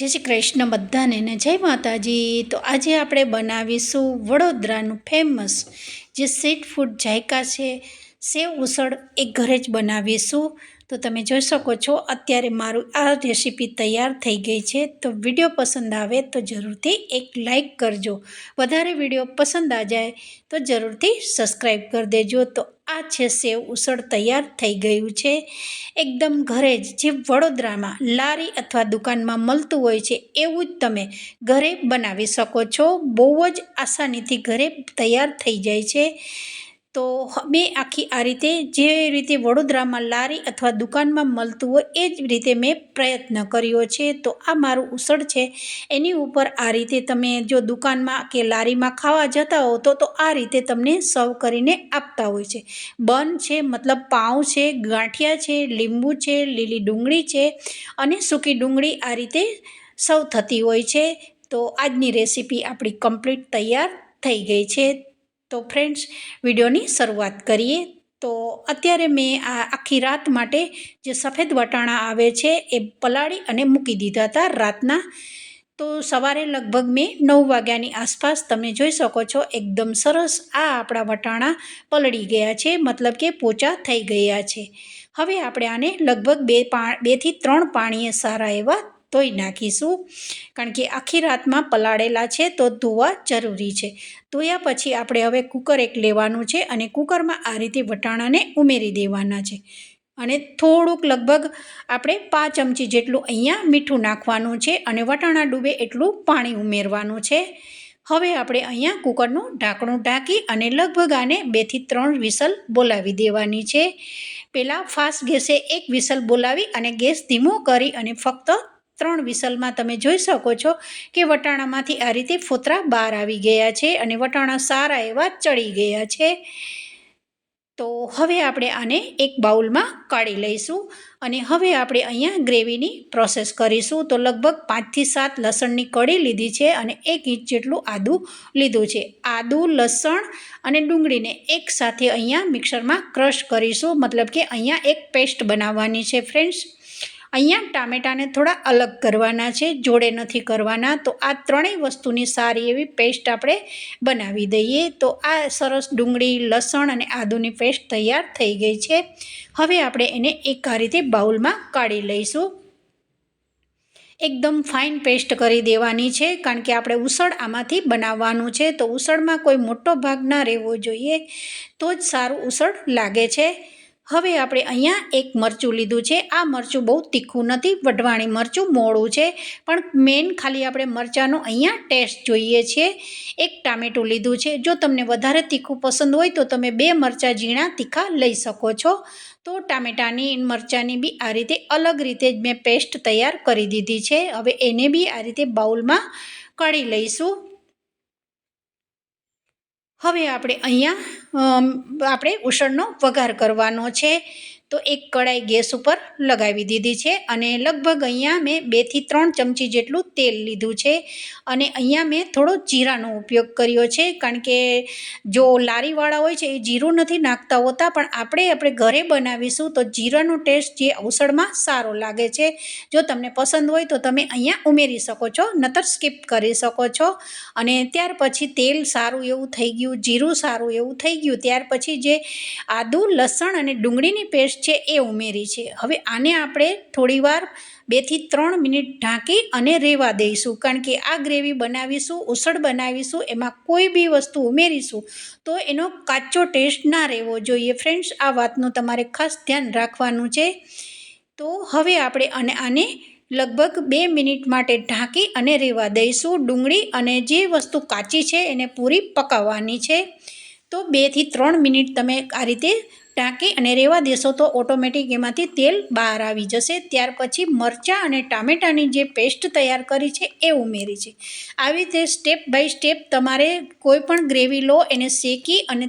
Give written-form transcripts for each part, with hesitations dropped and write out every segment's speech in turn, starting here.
જય શ્રી કૃષ્ણ બધાને ને જય માતાજી। તો આજે આપણે બનાવીશું વડોદરાનું ફેમસ જે સ્ટ્રીટ ફૂડ જાયકા છે સેવ ઉસળ એ ઘરે જ બનાવીશું। તો તમે જોઈ શકો છો અત્યારે મારું આ રેસીપી તૈયાર થઈ ગઈ છે। તો વિડીયો પસંદ આવે તો જરૂરથી એક લાઈક કરજો, વધારે વિડીયો પસંદ આ જાય તો જરૂરથી સબસ્ક્રાઈબ કરી દેજો। તો આ છે સેવ ઉસળ તૈયાર થઈ ગયું છે એકદમ ઘરે જ, જે વડોદરામાં લારી અથવા દુકાનમાં મળતું હોય છે એવું જ તમે ઘરે બનાવી શકો છો। બહુ જ આસાનીથી ઘરે તૈયાર થઈ જાય છે। તો મેં આખી આ રીતે જે રીતે વડોદરામાં લારી અથવા દુકાનમાં મળતું હોય એ જ રીતે મેં પ્રયત્ન કર્યો છે। તો આ મારું ઉસળ છે, એની ઉપર આ રીતે તમે જો દુકાનમાં કે લારીમાં ખાવા જતા હો તો આ રીતે તમને સર્વ કરીને આપતા હોય છે। બન છે, મતલબ પાઉં છે, ગાંઠિયા છે, લીંબુ છે, લીલી ડુંગળી છે અને સૂકી ડુંગળી આ રીતે સર્વ થતી હોય છે। તો આજની રેસીપી આપણી કમ્પ્લીટ તૈયાર થઈ ગઈ છે। તો ફ્રેન્ડ્સ, વિડીયોની શરૂઆત કરીએ। તો અત્યારે મેં આ આખી રાત માટે જે સફેદ વટાણા આવે છે એ પલાળી અને મૂકી દીધા હતા રાતના। તો સવારે લગભગ મેં 9 વાગ્યાની આસપાસ તમે જોઈ શકો છો એકદમ સરસ આ આપણા વટાણા પલળી ગયા છે, મતલબ કે પોચા થઈ ગયા છે। હવે આપણે આને લગભગ 2 થી 3 પાણીએ સારા એવા ધોઈ નાખીશું, કારણ કે આખી રાતમાં પલાળેલા છે તો ધોવા જરૂરી છે। ધોયા પછી આપણે હવે કુકર એક લેવાનું છે અને કુકરમાં આ રીતે વટાણાને ઉમેરી દેવાના છે અને થોડુંક લગભગ આપણે 5 ચમચી જેટલું અહીંયા મીઠું નાખવાનું છે અને વટાણા ડૂબે એટલું પાણી ઉમેરવાનું છે। હવે આપણે અહીંયા કુકરનું ઢાંકણું ઢાંકી અને લગભગ આને 2 થી 3 વિસલ બોલાવી દેવાની છે। પહેલાં ફાસ્ટ ગેસે 1 વિસલ બોલાવી અને ગેસ ધીમો કરી અને ફક્ત 3 વિસલમાં તમે જોઈ શકો છો કે વટાણામાંથી આ રીતે ફોતરા બહાર આવી ગયા છે અને વટાણા સારા એવા ચડી ગયા છે। તો હવે આપણે આને એક બાઉલમાં કાઢી લઈશું અને હવે આપણે અહીંયા ગ્રેવીની પ્રોસેસ કરીશું। તો લગભગ 5 થી 7 લસણની કળી લીધી છે અને 1 ઇંચ જેટલું આદું લીધું છે। આદું, લસણ અને ડુંગળીને એકસાથે અહીંયા મિક્સરમાં ક્રશ કરીશું, મતલબ કે અહીંયા એક પેસ્ટ બનાવવાની છે ફ્રેન્ડ્સ। અહીંયા ટામેટાને થોડા અલગ કરવાના છે, જોડે નથી કરવાના। તો આ ત્રણેય વસ્તુની સારી એવી પેસ્ટ આપણે બનાવી દઈએ। તો આ સરસ ડુંગળી, લસણ અને આદુની પેસ્ટ તૈયાર થઈ ગઈ છે। હવે આપણે એને એક આ રીતે બાઉલમાં કાઢી લઈશું। એકદમ ફાઇન પેસ્ટ કરી દેવાની છે, કારણ કે આપણે ઉસળ આમાંથી બનાવવાનું છે। તો ઉસળમાં કોઈ મોટો ભાગ ના રહેવો જોઈએ, તો જ સારું ઉસળ લાગે છે। હવે આપણે અહીંયા એક મરચું લીધું છે। આ મરચું બહુ તીખું નથી, વઢવાણી મરચું મોળું છે, પણ મેઇન ખાલી આપણે મરચાંનો અહીંયા ટેસ્ટ જોઈએ છે। એક ટામેટું લીધું છે। જો તમને વધારે તીખું પસંદ હોય તો તમે 2 મરચાં ઝીણા તીખા લઈ શકો છો। તો ટામેટાની મરચાંની બી આ રીતે અલગ રીતે જ મેં પેસ્ટ તૈયાર કરી દીધી છે। હવે એને બી આ રીતે બાઉલમાં કાઢી લઈશું। હવે આપણે અહીંયા ઉસળનો વઘાર કરવાનો છે। તો એક કડાઈ ગેસ ઉપર લગાવી દીધી છે અને લગભગ અહીંયા મેં 2 થી 3 ચમચી જેટલું તેલ લીધું છે અને અહીંયા મેં થોડો જીરાનો ઉપયોગ કર્યો છે, કારણ કે જો લારીવાળા હોય છે એ જીરું નથી નાખતા હોતા, પણ આપણે ઘરે બનાવીશું તો જીરાનો ટેસ્ટ જે ઉસળમાં સારો લાગે છે। જો તમને પસંદ હોય તો તમે અહીંયા ઉમેરી શકો છો, નતર સ્કીપ કરી શકો છો। અને ત્યાર પછી તેલ સારું એવું થઈ ગયું, જીરું સારું એવું થઈ ગયું, ત્યાર પછી જે આદું, લસણ અને ડુંગળીની પેસ્ટ છે એ ઉમેરી છે। હવે આને આપણે થોડીવાર 2 થી 3 મિનિટ ઢાંકી અને રહેવા દઈશું, કારણ કે આ ગ્રેવી બનાવીશું, ઉસળ બનાવીશું, એમાં કોઈ બી વસ્તુ ઉમેરીશું તો એનો કાચો ટેસ્ટ ના રહેવો જોઈએ ફ્રેન્ડ્સ। આ વાતનું તમારે ખાસ ધ્યાન રાખવાનું છે। તો હવે આપણે આને લગભગ 2 મિનિટ માટે ઢાંકી અને રહેવા દઈશું। ડુંગળી અને જે વસ્તુ કાચી છે એને પૂરી પકાવવાની છે। તો 2 થી 3 મિનિટ તમે આ રીતે ઢાંકી અને રહેવા દેશો તો ઓટોમેટિક એમાંથી તેલ બહાર આવી જશે। ત્યાર પછી મરચાં અને ટામેટાની જે પેસ્ટ તૈયાર કરી છે એ ઉમેરી છે। આવી રીતે સ્ટેપ બાય સ્ટેપ તમારે કોઈ પણ ગ્રેવી લો એને શેકી અને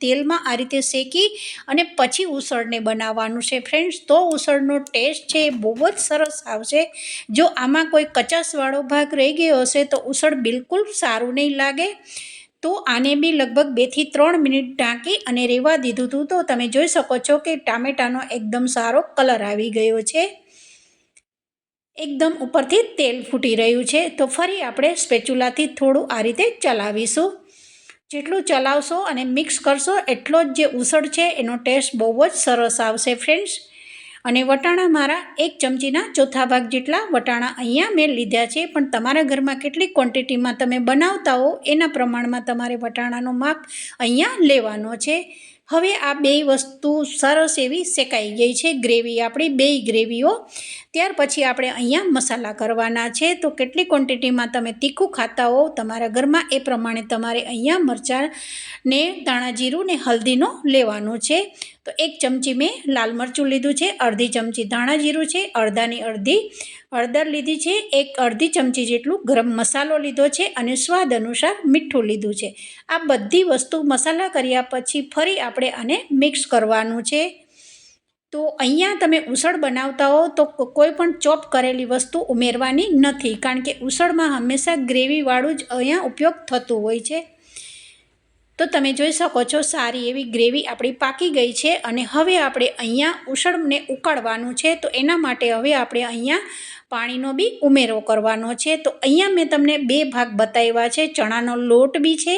તેલમાં આ રીતે શેકી અને પછી ઉસળને બનાવવાનું છે ફ્રેન્ડ્સ। તો ઉસળનો ટેસ્ટ છે એ બહુ જ સરસ આવશે। જો આમાં કોઈ કચાશવાળો ભાગ રહી ગયો હશે તો ઉસળ બિલકુલ સારું નહીં લાગે। તો આને બી લગભગ 2 થી 3 મિનિટ ઢાંકી અને રહેવા દીધું હતું। તો તમે જોઈ શકો છો કે ટામેટાનો એકદમ સારો કલર આવી ગયો છે, એકદમ ઉપરથી તેલ ફૂટી રહ્યું છે. તો ફરી આપણે સ્પેચ્યુલાથી થોડું આ રીતે ચલાવીશું. જેટલું ચલાવશો અને મિક્સ કરશો એટલો જ જે ઉસળ છે એનો ટેસ્ટ બહુ જ સરસ આવશે ફ્રેન્ડ્સ. અને વટાણા મારા 1 ચમચીના ચોથા ભાગ જેટલા વટાણા અહીંયા મેં લીધા છે, પણ તમારા ઘરમાં કેટલી ક્વોન્ટિટીમાં તમે બનાવતા હો એના પ્રમાણમાં તમારે વટાણાનો માપ અહીંયા લેવાનો છે. હવે આ બે વસ્તુ સરસ એવી શેકાઈ ગઈ છે, ગ્રેવી આપણી બેય ગ્રેવીઓ. ત્યાર પછી આપણે અહીંયા મસાલા કરવાના છે. તો કેટલી ક્વોન્ટિટીમાં તમે તીખું ખાતા હો તમારા ઘરમાં એ પ્રમાણે તમારે અહીંયા મરચાં ને ધાણા જીરું ને હલ્દીનો લેવાનું છે. તો 1 ચમચી મેં લાલ મરચું લીધું છે, અડધી ચમચી ધાણા જીરું છે, અડધાની અડધી હળદર લીધી છે, અડધી ચમચી જેટલું ગરમ મસાલો લીધો છે અને સ્વાદ અનુસાર મીઠું લીધું છે. આ બધી વસ્તુ મસાલા કર્યા પછી ફરી આપણે આને મિક્સ કરવાનું છે. તો અહીંયા તમે ઉસળ બનાવતા હો તો કોઈ પણ ચોપ કરેલી વસ્તુ ઉમેરવાની નથી, કારણ કે ઉસળમાં હંમેશા ગ્રેવીવાળું જ અહીંયા ઉપયોગ થતું હોય છે. તો તમે જોઈ શકો છો સારી એવી ગ્રેવી આપણી પાકી ગઈ છે. અને હવે આપણે અહીંયા ઉસળને ઉકાળવાનું છે. તો એના માટે હવે આપણે અહીંયા પાણીનો બી ઉમેરો કરવાનો છે. તો અહીંયા મેં તમને 2 ભાગ બતાવ્યા છે. ચણાનો લોટ બી છે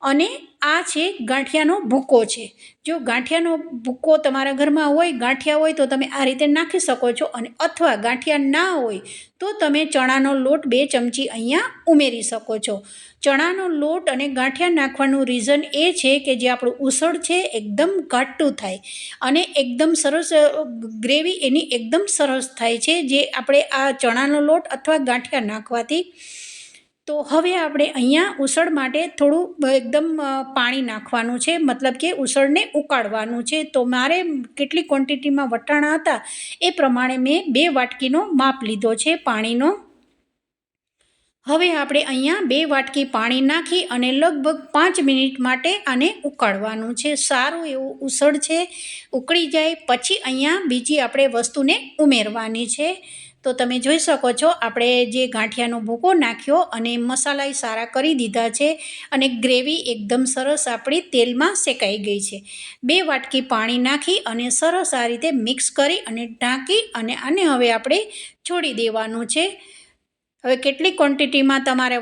અને આ છે ગાંઠિયાનો ભૂકો છે. જો ગાંઠિયાનો ભૂકો તમારા ઘરમાં હોય, ગાંઠિયા હોય તો તમે આ રીતે નાખી શકો છો, અને અથવા ગાંઠિયા ના હોય તો તમે ચણાનો લોટ 2 ચમચી અહીંયા ઉમેરી શકો છો. ચણાનો લોટ અને ગાંઠિયા નાખવાનું રીઝન એ છે કે જે આપણું ઉસળ છે એકદમ ઘાટું થાય અને એકદમ સરસ ગ્રેવી એની એકદમ સરસ થાય છે, જે આપણે આ ચણાનો લોટ અથવા ગાંઠિયા નાખવાથી. તો હવે આપણે અહીંયા ઉસળ માટે થોડું એકદમ પાણી નાખવાનું છે, મતલબ કે ઉસળને ઉકાળવાનું છે. તો મારે કેટલી ક્વોન્ટિટીમાં વટાણા હતા એ પ્રમાણે મેં 2 વાટકીનો માપ લીધો છે પાણીનો. હવે આપણે અહીંયા 2 વાટકી પાણી નાખી અને લગભગ 5 મિનિટ માટે આને ઉકાળવાનું છે. સારું એવું ઉસળ છે ઉકળી જાય પછી અહીંયા બીજી આપણે વસ્તુને ઉમેરવાની છે. તો તમે જોઈ શકો છો આપણે જે ગાંઠિયાનો ભૂકો નાખ્યો અને મસાલા સારા કરી દીધા છે અને ગ્રેવી એકદમ સરસ આપણી તેલમાં શેકાઈ ગઈ છે. 2 વાટકી પાણી નાખી અને સરસ આ રીતે મિક્સ કરી અને ઢાંકી અને આને હવે આપણે છોડી દેવાનું છે. હવે કેટલી ક્વોન્ટિટીમાં તમારે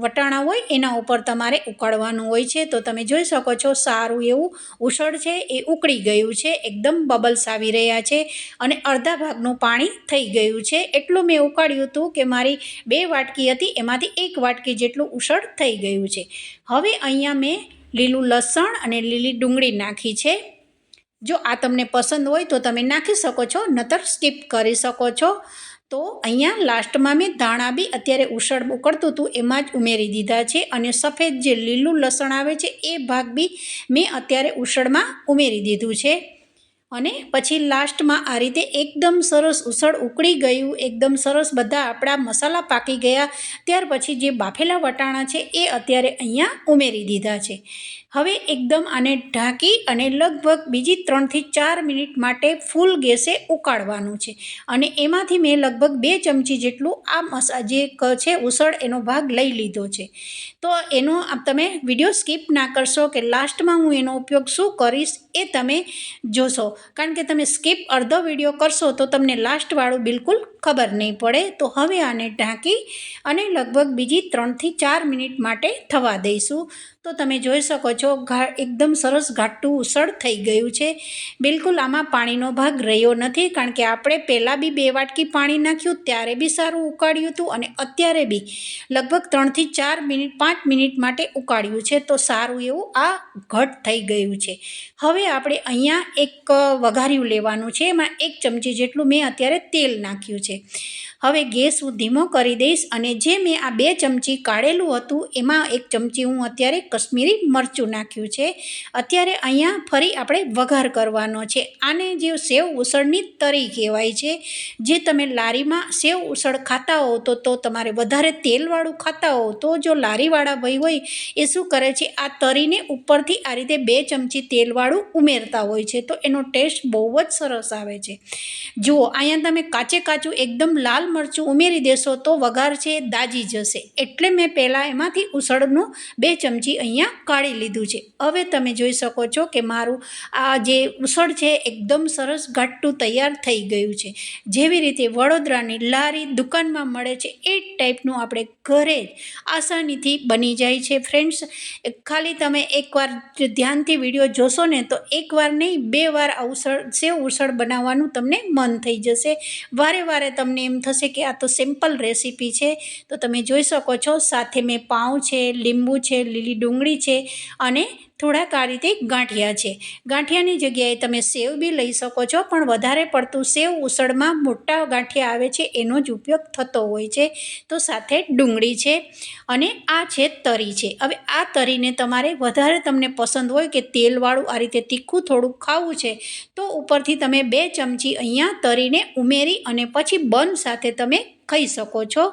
વટાણા હોય એના ઉપર તમારે ઉકાળવાનું હોય છે. તો તમે જોઈ શકો છો સારું એવું ઉસળ છે એ ઉકળી ગયું છે, એકદમ બબલ્સ આવી રહ્યા છે અને અડધા ભાગનું પાણી થઈ ગયું છે. એટલું મેં ઉકાળ્યું હતું કે મારી 2 વાટકી હતી એમાંથી 1 વાટકી જેટલું ઉસળ થઈ ગયું છે. હવે અહીંયા મેં લીલું લસણ અને લીલી ડુંગળી નાખી છે. જો આ તમને પસંદ હોય તો તમે નાખી શકો છો, નતર સ્કીપ કરી શકો છો. તો અહીંયા લાસ્ટમાં મેં ધાણા બી અત્યારે ઉસળ ઉકળતું હતું એમાં જ ઉમેરી દીધા છે અને સફેદ જે લીલું લસણ આવે છે એ ભાગ બી મેં અત્યારે ઉસળમાં ઉમેરી દીધું છે. અને પછી લાસ્ટમાં આ રીતે એકદમ સરસ ઉસળ ઉકળી ગયું, એકદમ સરસ બધા આપણા મસાલા પાકી ગયા. ત્યાર પછી જે બાફેલા વટાણા છે એ અત્યારે અહીંયા ઉમેરી દીધા છે. હવે એકદમ આને ઢાંકી અને લગભગ બીજી 3 થી 4 મિનિટ માટે ફૂલ ગેસે ઉકાળવાનું છે. અને એમાંથી મેં લગભગ 2 ચમચી જેટલું આ જે છે ઉસળ એનો ભાગ લઈ લીધો છે. તો એનો તમે વિડીયો સ્કીપ ના કરશો કે લાસ્ટમાં હું એનો ઉપયોગ શું કરીશ એ તમે જોશો, કારણ કે તમે સ્કીપ અડધો વિડીયો કરશો તો તમને લાસ્ટવાળું બિલકુલ ખબર નહીં પડે. તો હવે આને ઢાંકી અને લગભગ બીજી 3 થી 4 મિનિટ માટે થવા દઈશું. તો તમે જોઈ શકો છો એકદમ સરસ ઘાટું ઉસળ થઈ ગયું છે. બિલકુલ આમાં પાણીનો ભાગ રહ્યો નથી, કારણ કે આપણે પહેલાં બી 2 વાટકી પાણી નાખ્યું ત્યારે બી સારું ઉકાળ્યું હતું અને અત્યારે બી લગભગ 3 થી 4 મિનિટ 5 મિનિટ માટે ઉકાળ્યું છે. તો સારું એવું આ ઘટ થઈ ગયું છે. હવે આપણે અહીંયા એક વઘાર્યું લેવાનું છે, એમાં 1 ચમચી જેટલું મેં અત્યારે તેલ નાખ્યું છે. હવે ગેસ હું ધીમો કરી દઈશ અને જે મેં આ 2 ચમચી કાઢેલું હતું એમાં 1 ચમચી હું અત્યારે કશ્મીરી મરચું નાખ્યું છે. અત્યારે અહીંયા ફરી આપણે વઘાર કરવાનો છે. આને જે સેવ ઉસળની તરી કહેવાય છે. જે તમે લારીમાં સેવ ઉસળ ખાતા હો તો તમારે વધારે તેલવાળું ખાતા હો તો જો લારીવાળા ભાઈ હોય એ શું કરે છે, આ તરીને ઉપરથી આ રીતે 2 ચમચી તેલવાળું ઉમેરતા હોય છે. તો એનો ટેસ્ટ બહુ જ સરસ આવે છે. જુઓ અહીંયા તમે કાચે કાચું એકદમ લાલ મરચું ઉમેરી દેશો તો વઘાર છે દાજી જશે, એટલે મેં પહેલાં એમાંથી ઉસળનું 2 ચમચી અહીંયા કાઢી લીધું છે. હવે તમે જોઈ શકો છો કે મારું આ જે ઉસળ છે એકદમ સરસ ઘાટું તૈયાર થઈ ગયું છે. જેવી રીતે વડોદરાની લારી દુકાનમાં મળે છે એ જ ટાઈપનું આપણે ઘરે જ આસાનીથી બની જાય છે. ફ્રેન્ડ્સ, ખાલી તમે એકવાર ધ્યાનથી વિડીયો જોશો ને તો એકવાર નહીં 2 વાર આ સેવ ઉસળ બનાવવાનું તમને મન થઈ જશે. વારે વારે તમને એમ થશે કે આ તો સિમ્પલ રેસીપી છે. તો તમે જોઈ શકો છો સાથે મેં પાઉં છે, લીંબુ છે, લીલી ડુંગળી છે અને થોડાક આ રીતે ગાંઠિયા છે. ગાંઠિયાની જગ્યાએ તમે સેવ બી લઈ શકો છો, પણ વધારે પડતું સેવ ઉસળમાં મોટા ગાંઠિયા આવે છે એનો જ ઉપયોગ થતો હોય છે. તો સાથે ડુંગળી છે અને આ છે તરી છે. હવે આ તરીને તમારે વધારે તમને પસંદ હોય કે તેલવાળું આ રીતે તીખું થોડુંક ખાવું છે તો ઉપરથી તમે 2 ચમચી અહીંયા તરીને ઉમેરી અને પછી બન સાથે તમે ખાઈ શકો છો.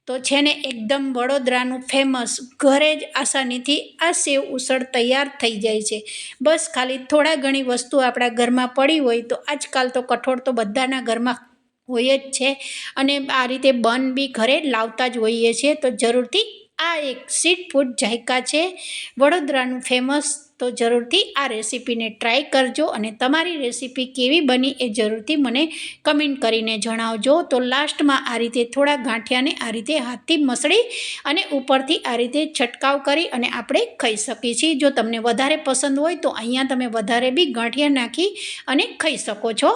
તો છે ને એકદમ વડોદરાનું ફેમસ ઘરે જ આસાનીથી આ સેવ ઉસળ તૈયાર થઈ જાય છે. બસ ખાલી થોડા ઘણી વસ્તુ આપણા ઘરમાં પડી હોય તો આજકાલ તો કઠોળ તો બધાના ઘરમાં હોય જ છે અને આ રીતે બન બી ઘરે લાવતા જ હોઈએ છીએ. તો જરૂરથી આ એક સ્ટ્રીટ ફૂડ જાયકા છે વડોદરાનું ફેમસ. તો જરૂરથી આ રેસીપીને ટ્રાય કરજો અને તમારી રેસીપી કેવી બની એ જરૂરથી મને કમેન્ટ કરીને જણાવજો. તો લાસ્ટમાં આ રીતે થોડા ગાંઠિયાને આ રીતે હાથથી મસળી અને ઉપરથી આ રીતે છંટકાવ કરી અને આપણે ખાઈ શકીએ છીએ. જો તમને વધારે પસંદ હોય તો અહીંયા તમે વધારે બી ગાંઠિયા નાખી અને ખાઈ શકો છો.